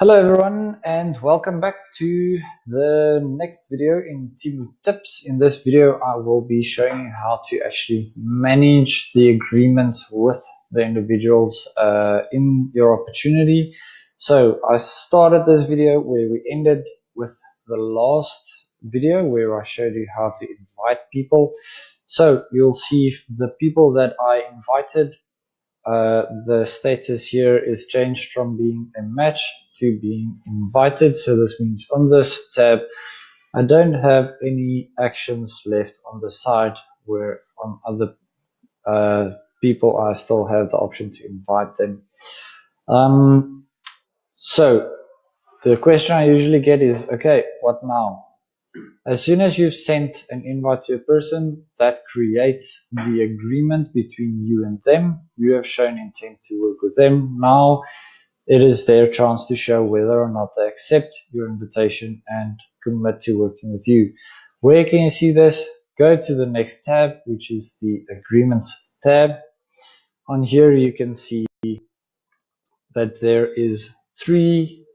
Hello everyone and welcome back to the next video in Timu tips. In this video I will be showing you how to actually manage the agreements with the individuals in your opportunity. So I started this video where we ended with the last video where I showed you how to invite people. So you'll see the people that I invited, the status here is changed from being a match to being invited. So this means on this tab, I don't have any actions left on the side, where on other people, I still have the option to invite them. So the question I usually get is, okay, what now? As soon as you've sent an invite to a person, that creates the agreement between you and them. You have shown intent to work with them. Now it is their chance to show whether or not they accept your invitation and commit to working with you. Where can you see this? Go to the next tab, which is the Agreements tab. On here you can see that there is three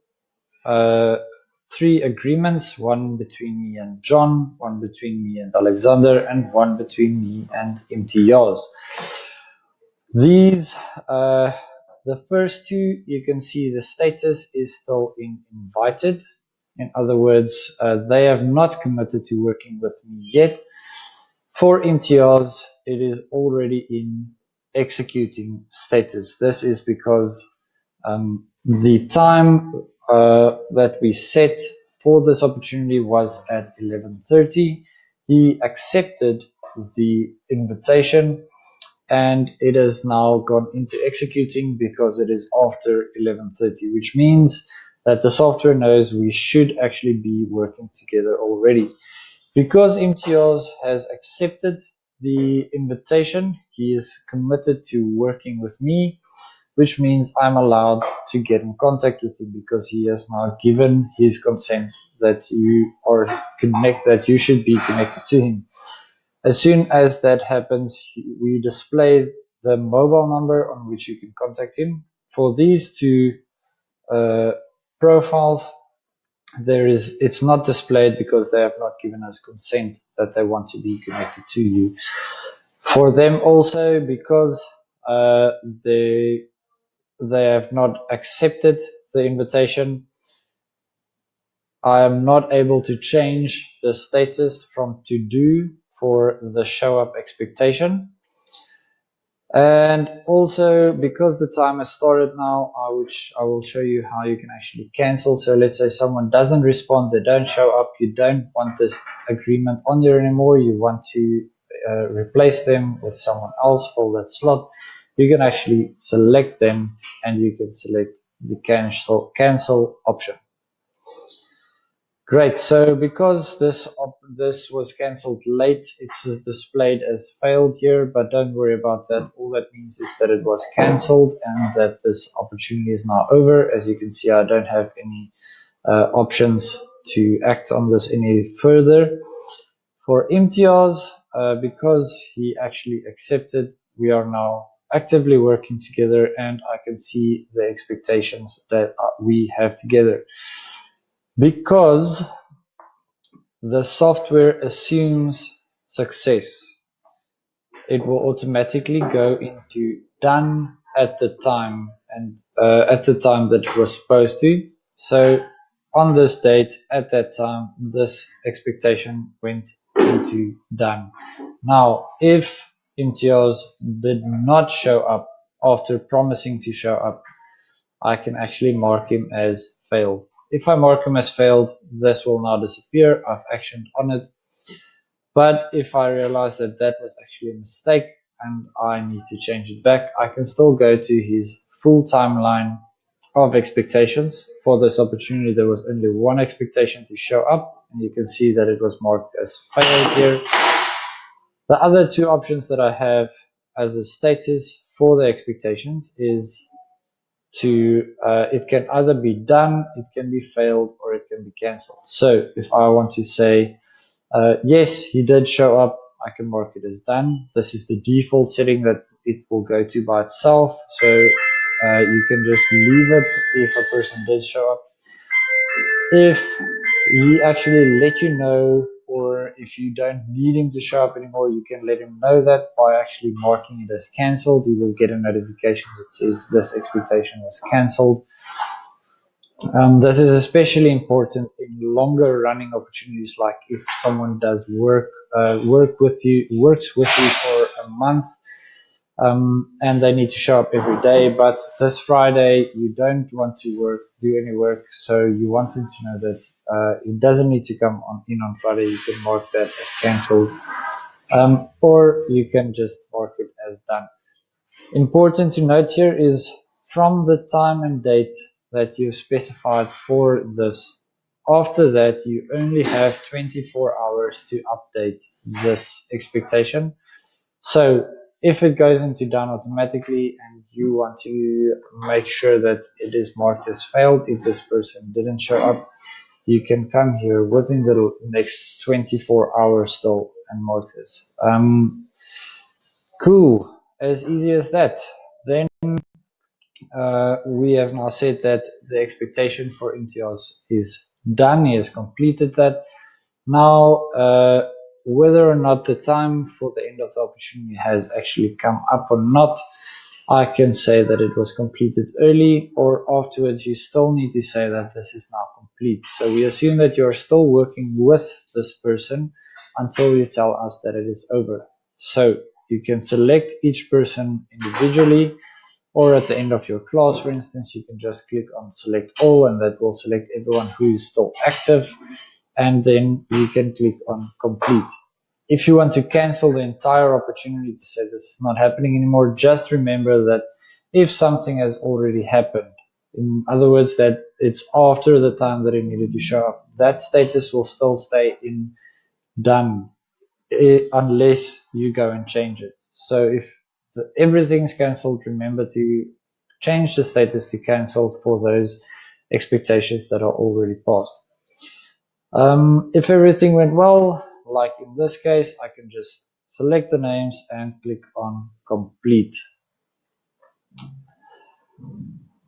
agreements, one between me and John, one between me and Alexander, and one between me and Imtiaz. These, the first two, you can see the status is still in invited. In other words, they have not committed to working with me yet. For Imtiaz, it is already in executing status. This is because the time that we set for this opportunity was at 11:30. He accepted the invitation and it has now gone into executing because it is after 11:30, which means that the software knows we should actually be working together already. Because Imtiaz has accepted the invitation, he is committed to working with me, which means I'm allowed to get in contact with him because he has now given his consent that you should be connected to him. As soon as that happens, we display the mobile number on which you can contact him. For these two profiles, it's not displayed because they have not given us consent that they want to be connected to you. For them also, because they have not accepted the invitation, I am not able to change the status from to do for the show up expectation. And also, because the time has started now, I will show you how you can actually cancel. So let's say someone doesn't respond, they don't show up, you don't want this agreement on there anymore, you want to replace them with someone else for that slot. You can actually select them and you can select the cancel option. Great. So because this was cancelled late, it's displayed as failed here, but don't worry about that. All that means is that it was cancelled and that this opportunity is now over. As you can see, I don't have any options to act on this any further. For Imtiaz, because he actually accepted, we are now actively working together and I can see the expectations that we have together. Because the software assumes success, it will automatically go into done at the time and at the time that it was supposed to. So on this date, at that time, this expectation went into done. Now, if Imtiaz did not show up after promising to show up, I can actually mark him as failed. If I mark him as failed, this will now disappear. I've actioned on it. But if I realize that that was actually a mistake and I need to change it back, I can still go to his full timeline of expectations. For this opportunity, there was only one expectation to show up, and you can see that it was marked as failed here. The other two options that I have as a status for the expectations is it can either be done, it can be failed, or it can be cancelled. So if I want to say, yes, he did show up, I can mark it as done. This is the default setting that it will go to by itself. So you can just leave it if a person did show up. If he actually let you know, or if you don't need him to show up anymore, you can let him know that by actually marking it as cancelled. You will get a notification that says this expectation was cancelled. This is especially important in longer running opportunities, like if someone does works with you for a month, and they need to show up every day. But this Friday, you don't want to do any work, so you want them to know that it doesn't need to come in on Friday. You can mark that as cancelled, or you can just mark it as done. Important to note here is from the time and date that you've specified for this. After that, you only have 24 hours to update this expectation. So if it goes into done automatically and you want to make sure that it is marked as failed if this person didn't show up, you can come here within the next 24 hours still and mark this. Cool, as easy as that. Then we have now said that the expectation for Imtiaz is done. He has completed that. Now, whether or not the time for the end of the opportunity has actually come up or not, I can say that it was completed early, or afterwards you still need to say that this is now complete. So we assume that you're still working with this person until you tell us that it is over. So you can select each person individually, or at the end of your class, for instance, you can just click on select all, and that will select everyone who is still active, and then you can click on complete. If you want to cancel the entire opportunity to say this is not happening anymore, just remember that if something has already happened, in other words, that it's after the time that it needed to show up, that status will still stay in done unless you go and change it. So if everything's cancelled, remember to change the status to cancelled for those expectations that are already passed. If everything went well, like in this case, I can just select the names and click on complete.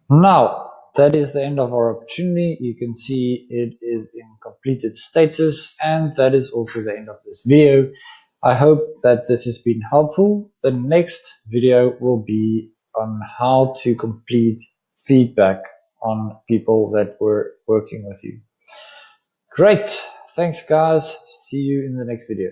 Now, that is the end of our opportunity. You can see it is in completed status, and that is also the end of this video. I hope that this has been helpful. The next video will be on how to complete feedback on people that were working with you. Great. Thanks, guys. See you in the next video.